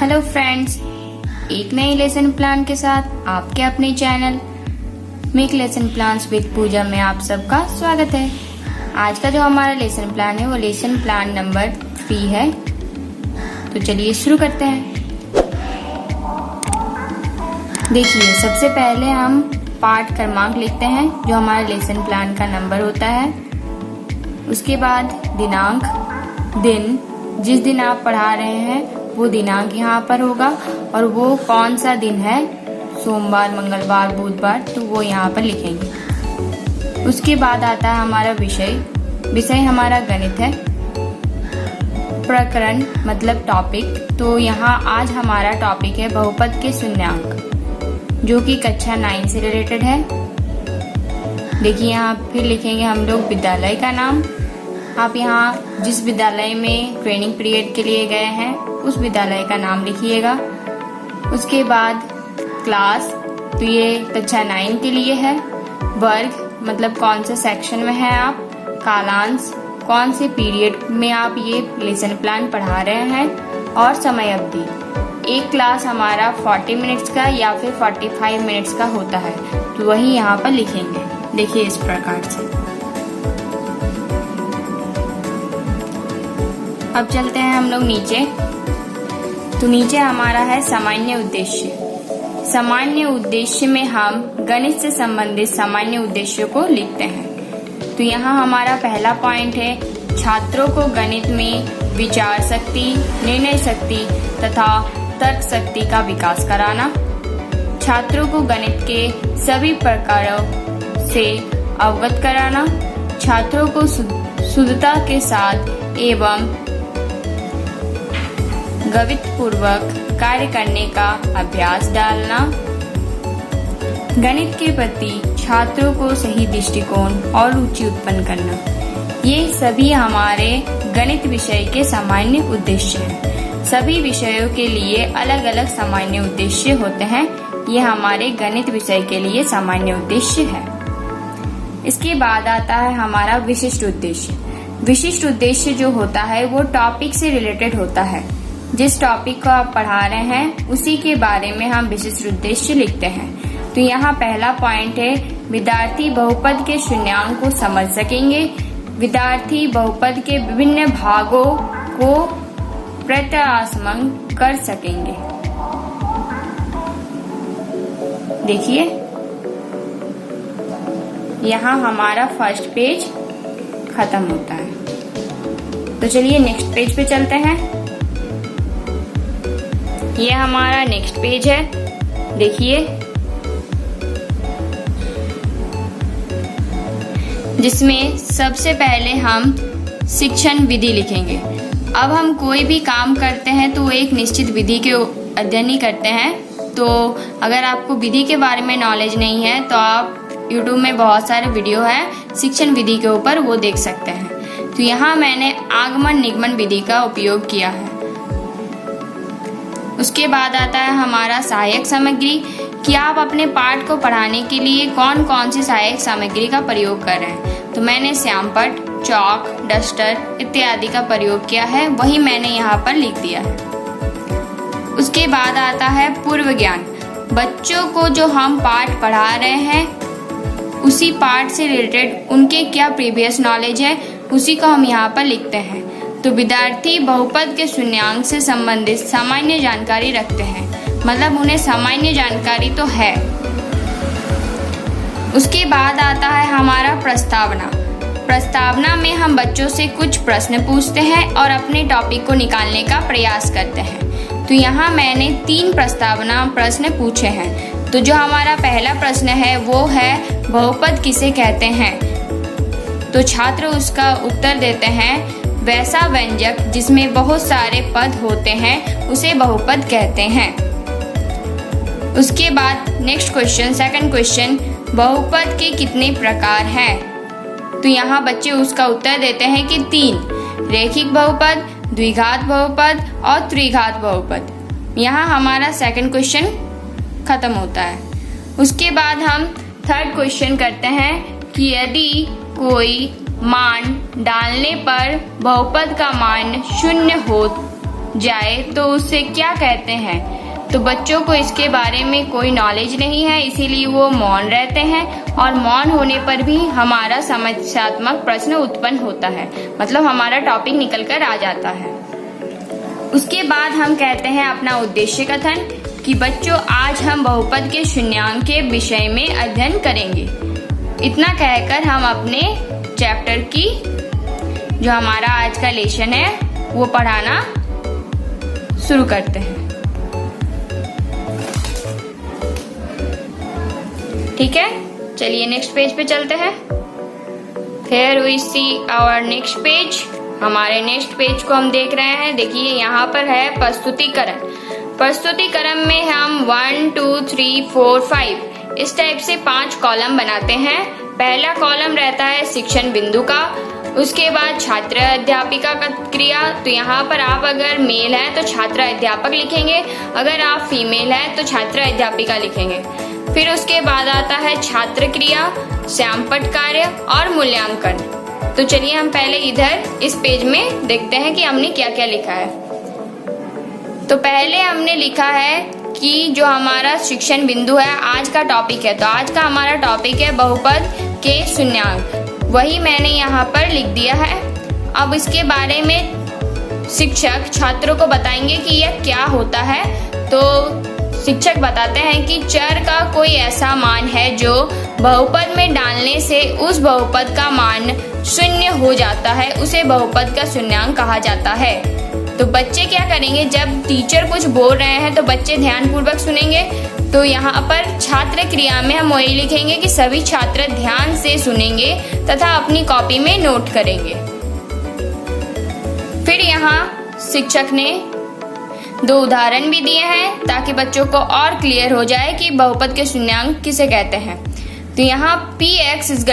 Hello friends, एक नए lesson plan के साथ आपके अपने channel make lesson plans with Pooja में आप सबका स्वागत है। आज का जो हमारा लेसन प्लान है वो लेसन प्लान नंबर 3 है। तो चलिए शुरू करते हैं। देखिए, सबसे पहले हम पाठ क्रमांक लिखते हैं जो हमारे लेसन प्लान का नंबर होता है। उसके बाद दिनांक, दिन, जिस दिन आप पढ़ा रहे हैं वो दिनांक यहाँ पर होगा और वो कौन सा दिन है, सोमवार, मंगलवार, बुधवार, तो वो यहाँ पर लिखेंगे। उसके बाद आता है हमारा विषय हमारा गणित है। प्रकरण मतलब टॉपिक, तो यहाँ आज हमारा टॉपिक है बहुपद के शून्यांक, जो कि कक्षा 9 से रिलेटेड है। देखिए, यहाँ फिर लिखेंगे हम लोग विद्यालय का नाम। आप यहाँ जिस विद्यालय में ट्रेनिंग पीरियड के लिए गए हैं उस विद्यालय का नाम लिखिएगा। उसके बाद क्लास, तो ये कक्षा 9 के लिए है। वर्ग मतलब कौन से सेक्शन में है आप। कालांश, कौन से पीरियड में आप ये लेसन प्लान पढ़ा रहे हैं। और समय अवधि, एक क्लास हमारा 40 मिनट्स का या फिर 45 मिनट्स का होता है, तो वही यहाँ पर लिखेंगे। देखिए इस प्रकार से। अब चलते हैं हम लोग नीचे। तो नीचे हमारा है सामान्य उद्देश्य। सामान्य उद्देश्य में हम गणित से संबंधित सामान्य उद्देश्यों को लिखते हैं। तो यहाँ हमारा पहला पॉइंट है छात्रों को गणित में विचार शक्ति, निर्णय शक्ति तथा तर्क शक्ति का विकास कराना। छात्रों को गणित के सभी प्रकारों से अवगत कराना। छात्रों को शुद्धता के साथ एवं गवितपूर्वक कार्य करने का अभ्यास डालना। गणित के प्रति छात्रों को सही दृष्टिकोण और रुचि उत्पन्न करना। ये सभी हमारे गणित विषय के सामान्य उद्देश्य हैं। सभी विषयों के लिए अलग अलग सामान्य उद्देश्य होते हैं। ये हमारे गणित विषय के लिए सामान्य उद्देश्य है। इसके बाद आता है हमारा विशिष्ट उद्देश्य। विशिष्ट उद्देश्य जो होता है वो टॉपिक से रिलेटेड होता है। जिस टॉपिक को आप पढ़ा रहे हैं उसी के बारे में हम विशिष्ट उद्देश्य लिखते हैं। तो यहाँ पहला पॉइंट है विद्यार्थी बहुपद के शून्यांक को समझ सकेंगे। विद्यार्थी बहुपद के विभिन्न भागों को प्रत्यासमन कर सकेंगे। देखिए, यहाँ हमारा फर्स्ट पेज खत्म होता है। तो चलिए नेक्स्ट पेज पे चलते हैं। ये हमारा नेक्स्ट पेज है। देखिए, जिसमें सबसे पहले हम शिक्षण विधि लिखेंगे। अब हम कोई भी काम करते हैं तो एक निश्चित विधि के अध्ययन ही करते हैं। तो अगर आपको विधि के बारे में नॉलेज नहीं है तो आप YouTube में बहुत सारे वीडियो है शिक्षण विधि के ऊपर, वो देख सकते हैं। तो यहाँ मैंने आगमन निगमन विधि का उपयोग किया है। उसके बाद आता है हमारा सहायक सामग्री कि आप अपने पाठ को पढ़ाने के लिए कौन कौन सी सहायक सामग्री का प्रयोग कर रहे हैं। तो मैंने श्यामपट्ट, चौक, डस्टर इत्यादि का प्रयोग किया है, वही मैंने यहाँ पर लिख दिया है। उसके बाद आता है पूर्व ज्ञान। बच्चों को जो हम पाठ पढ़ा रहे हैं उसी पाठ से रिलेटेड उनके क्या प्रीवियस नॉलेज है उसी को हम यहाँ पर लिखते हैं। तो विद्यार्थी बहुपद के शून्यांक से संबंधित सामान्य जानकारी रखते हैं, मतलब उन्हें सामान्य जानकारी तो है। उसके बाद आता है हमारा प्रस्तावना। प्रस्तावना में हम बच्चों से कुछ प्रश्न पूछते हैं और अपने टॉपिक को निकालने का प्रयास करते हैं। तो यहाँ मैंने 3 प्रस्तावना प्रश्न पूछे हैं। तो जो हमारा पहला प्रश्न है वो है बहुपद किसे कहते हैं। तो छात्र उसका उत्तर देते हैं वैसा व्यंजक जिसमें बहुत सारे पद होते हैं उसे बहुपद कहते हैं। उसके बाद नेक्स्ट क्वेश्चन, सेकंड क्वेश्चन, बहुपद के कितने प्रकार हैं। तो यहाँ बच्चे उसका उत्तर देते हैं कि 3, रैखिक बहुपद, द्विघात बहुपद और त्रिघात बहुपद। यहाँ हमारा सेकंड क्वेश्चन खत्म होता है। उसके बाद हम थर्ड क्वेश्चन करते हैं कि यदि कोई मान डालने पर बहुपद का मान 0 हो जाए तो उसे क्या कहते हैं? तो बच्चों को इसके बारे में कोई नॉलेज नहीं है, इसीलिए वो मौन रहते हैं और मौन होने पर भी हमारा समस्यात्मक प्रश्न उत्पन्न होता है, मतलब हमारा टॉपिक निकल कर आ जाता है। उसके बाद हम कहते हैं अपना उद्देश्य कथन कि बच्चों आज हम बहुपद के शून्यांक के विषय में अध्ययन करेंगे। इतना कहकर हम अपने चैप्टर की जो हमारा आज का लेसन है वो पढ़ाना शुरू करते हैं। ठीक है, चलिए नेक्स्ट पेज पे चलते हैं। Here we see our next page। हमारे नेक्स्ट पेज को हम देख रहे हैं। देखिए यहाँ पर है प्रस्तुतिकरण। प्रस्तुतिकरण में हम 1 2 3 4 5 इस टाइप से 5 कॉलम बनाते हैं। पहला कॉलम रहता है शिक्षण बिंदु का, उसके बाद छात्र अध्यापिका का क्रिया। तो यहाँ पर आप अगर मेल है तो छात्र अध्यापक लिखेंगे, अगर आप फीमेल है तो छात्र अध्यापिका लिखेंगे। फिर उसके बाद आता है छात्र क्रिया, श्यामपट्ट कार्य और मूल्यांकन। तो चलिए हम पहले इधर इस पेज में देखते हैं कि हमने क्या क्या लिखा है। तो पहले हमने लिखा है कि जो हमारा शिक्षण बिंदु है आज का टॉपिक है, तो आज का हमारा टॉपिक है बहुपद के शून्यांक, वही मैंने यहाँ पर लिख दिया है। अब इसके बारे में शिक्षक छात्रों को बताएंगे कि यह क्या होता है। तो शिक्षक बताते हैं कि चर का कोई ऐसा मान है जो बहुपद में डालने से उस बहुपद का मान 0 हो जाता है, उसे बहुपद का शून्यांक कहा जाता है। तो बच्चे क्या करेंगे, जब टीचर कुछ बोल रहे हैं तो बच्चे ध्यानपूर्वक सुनेंगे। तो यहाँ पर छात्र क्रिया में हम वही लिखेंगे कि सभी छात्र ध्यान से सुनेंगे तथा अपनी कॉपी में नोट करेंगे। फिर यहाँ शिक्षक ने 2 उदाहरण भी दिए हैं ताकि बच्चों को और क्लियर हो जाए कि बहुपद के शून्यांक किसे कहते हैं। तो यहाँ px =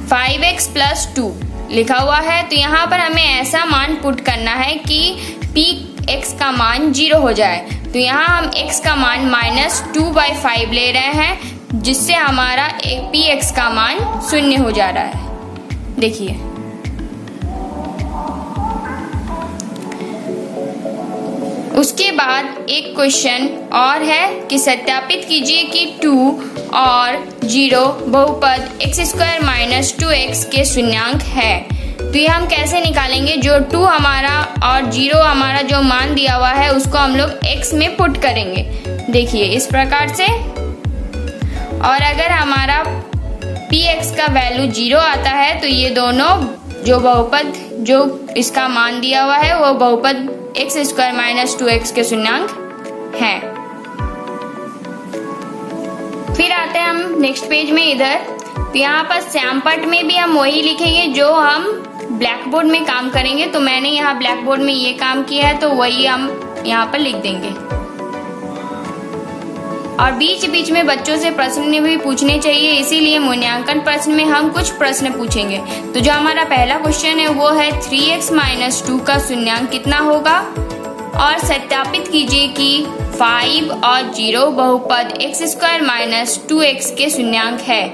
5x + 2 लिखा हुआ है। तो यहाँ पर हमें ऐसा मान पुट करना है कि px का मान 0 हो जाए। तो यहाँ हम x का मान -2/5 ले रहे हैं, जिससे हमारा px का मान 0 हो जा रहा है। देखिए उसके बाद एक क्वेश्चन और है कि सत्यापित कीजिए कि 2 और 0 बहुपद x² - 2x के शून्यांक है। तो ये हम कैसे निकालेंगे, जो 2 हमारा और 0 हमारा जो मान दिया हुआ है उसको हम लोग x में पुट करेंगे। देखिए इस प्रकार से। और अगर हमारा px का वैल्यू 0 आता है तो ये दोनों जो बहुपद जो इसका मान दिया हुआ है वो बहुपद x² - 2x के शून्यांक हैं। फिर आते हैं हम नेक्स्ट पेज में इधर। तो यहाँ पर श्यामपट्ट में भी हम वही लिखेंगे जो हम ब्लैक बोर्ड में काम करेंगे। तो मैंने यहाँ ब्लैक बोर्ड में ये काम किया है तो वही हम यहाँ पर लिख देंगे। और बीच बीच में बच्चों से प्रश्न भी पूछने चाहिए, इसीलिए मूल्यांकन प्रश्न में हम कुछ प्रश्न पूछेंगे। तो जो हमारा पहला क्वेश्चन है वो है 3x - 2 का शून्यांक कितना होगा, और सत्यापित कीजिए कि 5 और 0 बहुपद x² - 2x के शून्यांक है।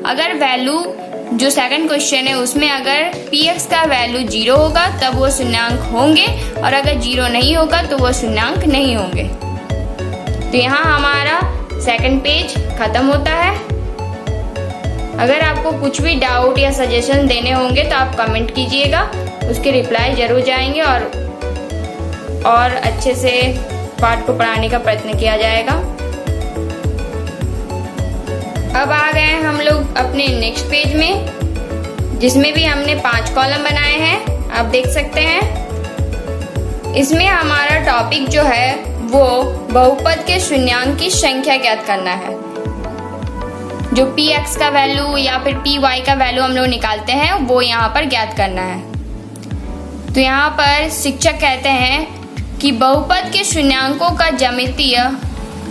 अगर वैल्यू जो सेकंड क्वेश्चन है उसमें अगर px का वैल्यू 0 होगा तब वो शून्यांक होंगे, और अगर 0 नहीं होगा तो वो शून्यांक नहीं होंगे। तो यहाँ हमारा सेकंड पेज खत्म होता है। अगर आपको कुछ भी डाउट या सजेशन देने होंगे तो आप कमेंट कीजिएगा, उसके रिप्लाई जरूर जाएंगे और अच्छे से पाठ को पढ़ाने का प्रयत्न किया जाएगा। अब आ गए हैं हम लोग अपने नेक्स्ट पेज में, जिसमें भी हमने 5 कॉलम बनाए हैं, आप देख सकते हैं। इसमें हमारा टॉपिक जो है वो बहुपद के शून्यांक की संख्या ज्ञात करना है। जो px का वैल्यू या फिर py का वैल्यू हम लोग निकालते हैं वो यहाँ पर ज्ञात करना है। तो यहाँ पर शिक्षक कहते हैं कि बहुपद के शून्यांकों का ज्यामितीय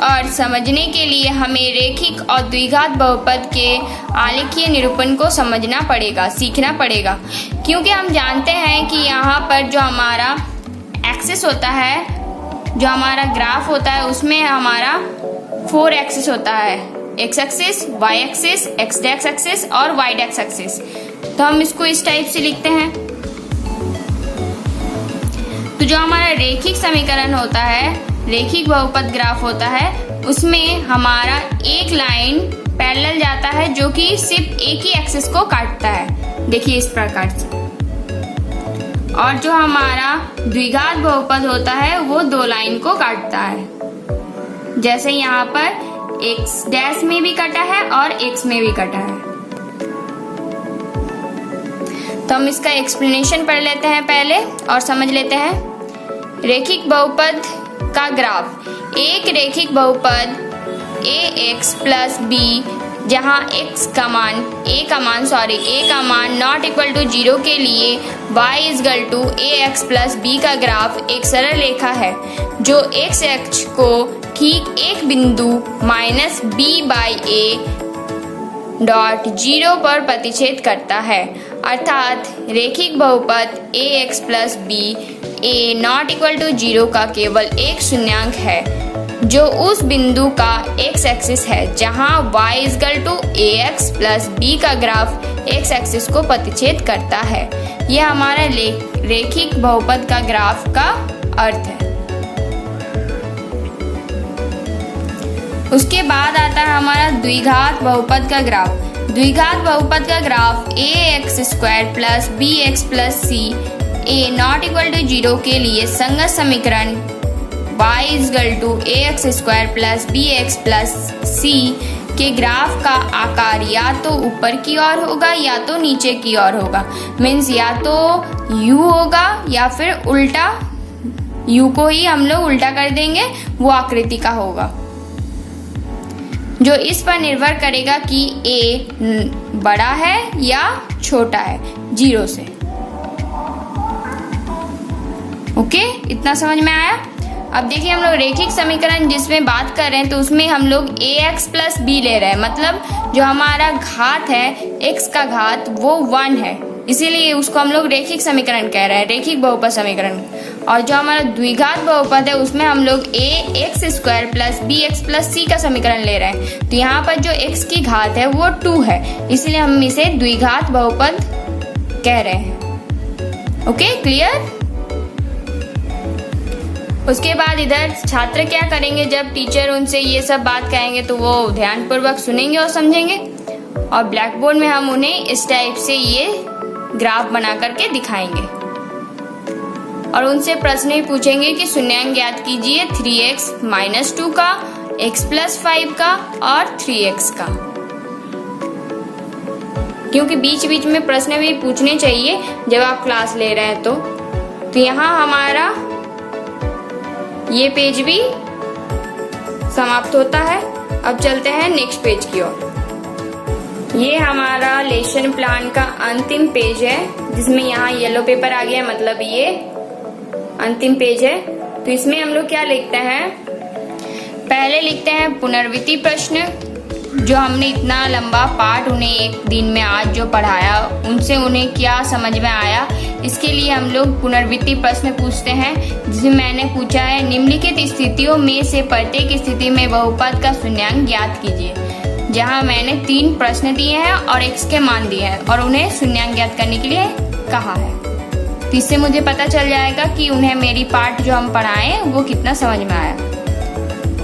और समझने के लिए हमें रेखिक और द्विघात बहुपद के आलेखीय निरूपण को समझना पड़ेगा, सीखना पड़ेगा। क्योंकि हम जानते हैं कि यहाँ पर जो हमारा एक्सिस होता है, जो हमारा ग्राफ होता है, उसमें हमारा 4 एक्सिस होता है, x axis, y axis, x dash axis और y डैश एक्सिस। तो हम इसको इस टाइप से लिखते हैं। तो जो जो हमारा रेखिक समीकरण होता है, रेखिक बहुपद ग्राफ होता है, उसमें हमारा एक लाइन पैरेलल जाता है जो कि सिर्फ एक ही एक्सिस को काटता है, देखिए इस प्रकार से। और जो हमारा द्विघात बहुपद होता है वो दो लाइन को काटता है, जैसे यहाँ पर x डैश में भी कटा है और x में भी कटा है। तो हम इसका एक्सप्लेनेशन पढ़ लेते हैं पहले और समझ लेते हैं। रेखिक बहुपद का ग्राफ, एक रेखिक बहुपद ax प्लस b जहाँ a का मान नॉट इक्वल टू 0 के लिए y is equal to ax plus b का ग्राफ एक सरल रेखा है जो x अक्ष को ठीक एक बिंदु minus b by a dot 0 पर प्रतिच्छेद करता है, अर्थात रेखिक बहुपद ax plus b a not equal to 0 का केवल एक शून्यांक है जो उस बिंदु का x एक्सिस है जहां y is equal to ax plus b का ग्राफ x एक्सिस को प्रतिच्छेद करता है। यह हमारा रेखिक बहुपद का ग्राफ का अर्थ है। उसके बाद आता है हमारा द्विघात बहुपद का ग्राफ। द्विघात बहुपद का graph ax square plus bx plus c a not equal to 0 के लिए संगत समीकरण y is equal to ax square plus bx plus c के ग्राफ का आकार या तो ऊपर की ओर होगा या तो नीचे की ओर होगा। मीन्स या तो u होगा या फिर उल्टा u को ही हम लोग उल्टा कर देंगे, वो आकृति का होगा, जो इस पर निर्भर करेगा कि a बड़ा है या छोटा है 0 से। ओके, इतना समझ में आया। अब देखिए हम लोग रेखिक समीकरण जिसमें बात कर रहे हैं तो उसमें हम लोग ax प्लस b ले रहे हैं, मतलब जो हमारा घात है x का घात वो 1 है, इसीलिए उसको हम लोग रेखिक समीकरण कह रहे हैं, रेखिक बहुपद समीकरण। और जो हमारा द्विघात बहुपद है उसमें हम लोग ax square plus bx plus c का समीकरण ले रहे हैं। तो यहाँ पर जो x की घात है वो 2 है, इसलिए हम इसे द्विघात बहुपद कह रहे हैं। Okay, clear. उसके बाद इधर छात्र क्या करेंगे, जब टीचर उनसे ये सब बात कहेंगे तो वो ध्यानपूर्वक सुनेंगे और समझेंगे, और ब्लैक बोर्ड में हम उन्हें इस टाइप से ये ग्राफ बना करके दिखाएंगे और उनसे प्रश्न भी पूछेंगे कि शून्यांक ज्ञात कीजिए 3x माइनस 2 का, x प्लस 5 का और 3x का, क्योंकि बीच बीच में प्रश्न भी पूछने चाहिए जब आप क्लास ले रहे हैं। तो यहाँ हमारा ये पेज भी समाप्त होता है। अब चलते हैं नेक्स्ट पेज की ओर। ये हमारा लेसन प्लान का अंतिम पेज है, जिसमें यहाँ येलो पेपर आ गया, मतलब ये अंतिम पेज है। तो इसमें हम लोग क्या लिखते हैं, पहले लिखते हैं पुनरावृत्ति प्रश्न, जो हमने इतना लंबा पाठ उन्हें एक दिन में आज जो पढ़ाया उनसे उन्हें क्या समझ में आया, इसके लिए हम लोग पुनरावृत्ति प्रश्न पूछते हैं, जिसमें मैंने पूछा है निम्नलिखित स्थितियों में से प्रत्येक स्थिति में बहुपद का शून्यांक ज्ञात कीजिए, जहां मैंने 3 प्रश्न दिए हैं और x के मान दिए हैं और उन्हें शून्यांक ज्ञात करने के लिए कहा है। तो इससे मुझे पता चल जाएगा कि उन्हें मेरी पाठ जो हम पढ़ाएं वो कितना समझ में आया।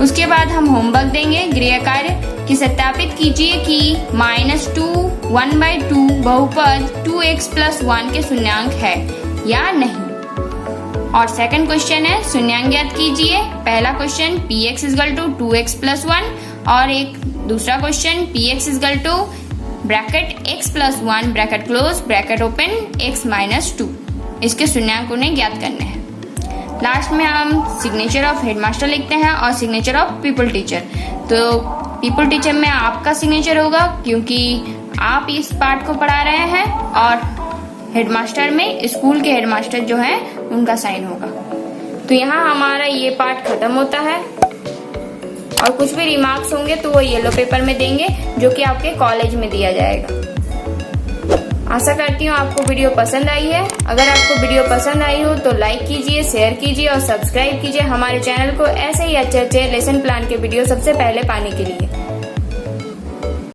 उसके बाद हम होमवर्क देंगे, गृह कार्य कि सत्यापित कीजिए कि -2 1/2 बहुपद 2x प्लस 1 के शून्यांक है या नहीं। और सेकंड क्वेश्चन है शून्यांक ज्ञात कीजिए। पहला question px equal to 2x plus 1 और एक दूसरा question px equal to bracket x plus 1 bracket close bracket open x minus 2, इसके शून्यांक उन्हें ज्ञात करने हैं। लास्ट में हम सिग्नेचर ऑफ हेडमास्टर लिखते हैं और सिग्नेचर ऑफ पीपल टीचर। तो पीपल टीचर में आपका सिग्नेचर होगा क्योंकि आप इस पाठ को पढ़ा रहे हैं, और हेडमास्टर में स्कूल के हेडमास्टर जो हैं उनका साइन होगा। तो यहाँ हमारा ये पाठ खत्म होता है, और कुछ भी रिमार्क्स होंगे तो वो येलो पेपर में देंगे, जो कि आपके कॉलेज में दिया जाएगा। आशा करती हूँ आपको वीडियो पसंद आई है। अगर आपको वीडियो पसंद आई हो तो लाइक कीजिए, शेयर कीजिए और सब्सक्राइब कीजिए हमारे चैनल को, ऐसे ही अच्छे अच्छे लेसन प्लान के वीडियो सबसे पहले पाने के लिए।